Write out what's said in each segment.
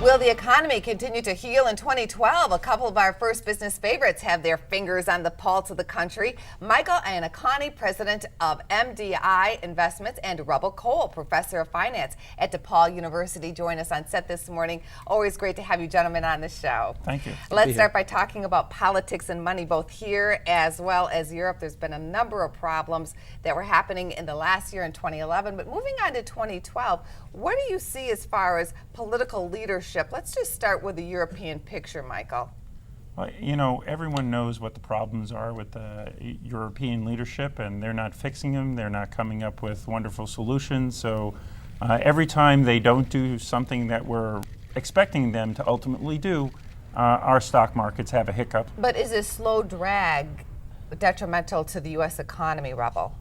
Will the economy continue to heal in 2012? A couple of our first business favorites have their fingers on the pulse of the country. Michael Iannacone, president of MDI Investments, and Rubble Cole, professor of finance at DePaul University, join us on set this morning. Always great to have you gentlemen on the show. Thank you. Let's start by talking about politics and money, both here as well as Europe. There's been a number of problems that were happening in the last year in 2011, but moving on to 2012, what do you see as far as political leadership? Let's just start with the European picture, Michael. Well, you know, everyone knows what the problems are with the European leadership, and they're not fixing them. They're not coming up with wonderful solutions. So every time they don't do something that we're expecting them to ultimately do, our stock markets have a hiccup. But is this slow drag detrimental to the U.S. economy, Rubble?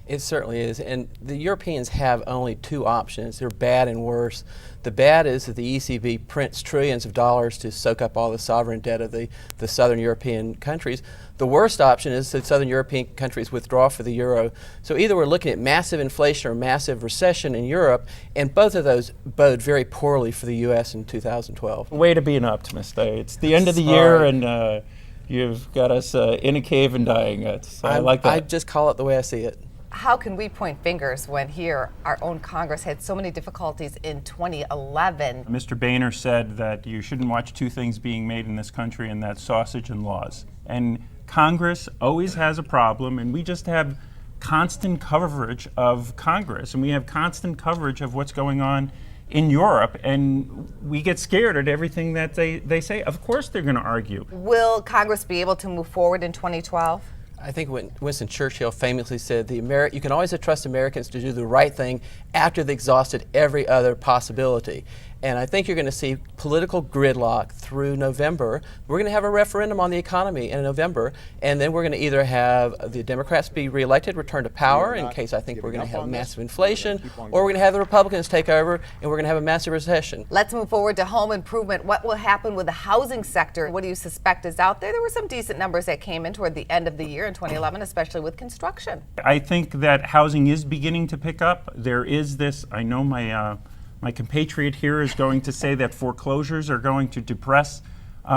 It certainly is, and the Europeans have only two options. They're bad and worse. The bad is that the ECB prints trillions of dollars to soak up all the sovereign debt of the southern European countries. The worst option is that southern European countries withdraw for the euro. So either we're looking at massive inflation or massive recession in Europe, and both of those bode very poorly for the U.S. in 2012. Way to be an optimist. It's the end of the year, and you've got us in a cave and dying. I like that. I just call it the way I see it. How can we point fingers when here our own Congress had so many difficulties in 2011? Mr. Boehner said that you shouldn't watch two things being made in this country, and that's sausage and laws. And Congress always has a problem, and we just have constant coverage of Congress, and we have constant coverage of what's going on in Europe, and we get scared at everything that they say. Of course they're going to argue. Will Congress be able to move forward in 2012? I think Winston Churchill famously said, you can always trust Americans to do the right thing after they've exhausted every other possibility. And I think you're going to see political gridlock through November. We're going to have a referendum on the economy in November, and then we're going to either have the Democrats be reelected, return to power, in case I think we're going to have massive inflation, or we're going to have the Republicans take over, and we're going to have a massive recession. Let's move forward to home improvement. What will happen with the housing sector? What do you suspect is out there? There were some decent numbers that came in toward the end of the year in 2011, especially with construction. I think that housing is beginning to pick up. There is this, I know my compatriot here is going to say that foreclosures are going to depress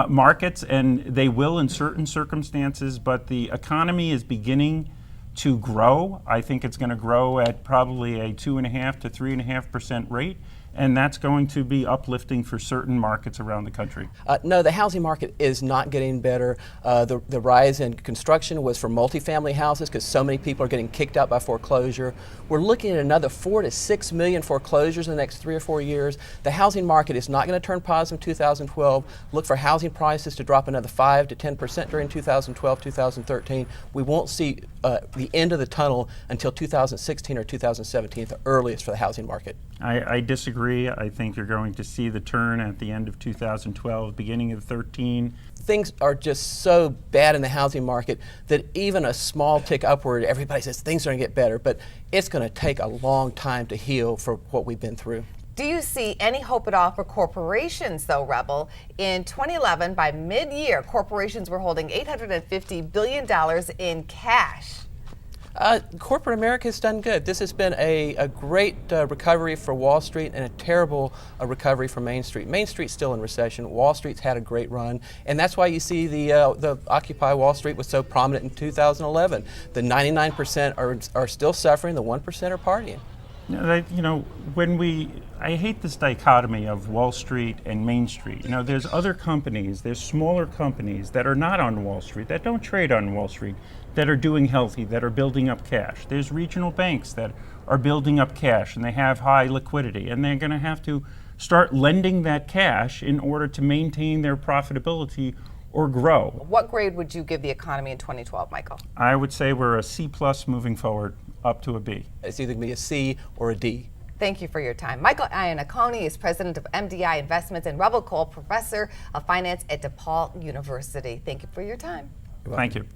markets, and they will in certain circumstances, but the economy is beginning to grow. I think it's going to grow at probably a 2.5% to 3.5% rate, and that's going to be uplifting for certain markets around the country. No, the housing market is not getting better. The rise in construction was for multifamily houses because so many people are getting kicked out by foreclosure. We're looking at another 4 to 6 million foreclosures in the next 3 or 4 years. The housing market is not going to turn positive in 2012. Look for housing prices to drop another 5 to 10% during 2012, 2013. We won't see the end of the tunnel until 2016 or 2017 at the earliest for the housing market. I disagree. I think you're going to see the turn at the end of 2012, beginning of 13. Things are just so bad in the housing market that even a small tick upward, everybody says things are going to get better, but it's going to take a long time to heal for what we've been through. Do you see any hope at all for corporations, though, Rebel? In 2011, by mid-year, corporations were holding $850 billion in cash. Corporate America has done good. This has been a great recovery for Wall Street and a terrible recovery for Main Street. Main Street's still in recession. Wall Street's had a great run, and that's why you see the Occupy Wall Street was so prominent in 2011. The 99% are still suffering. The 1% are partying. I hate this dichotomy of Wall Street and Main Street. There's other companies, there's smaller companies that are not on Wall Street, that don't trade on Wall Street, that are doing healthy, that are building up cash. There's regional banks that are building up cash, and they have high liquidity, and they're going to have to start lending that cash in order to maintain their profitability or grow. What grade would you give the economy in 2012, Michael? I would say we're a C+ moving forward, up to a B. It's either going to be a C or a D. Thank you for your time. Michael Iannacone is president of MDI Investments, and Rubble Cole, professor of finance at DePaul University. Thank you for your time. Thank you.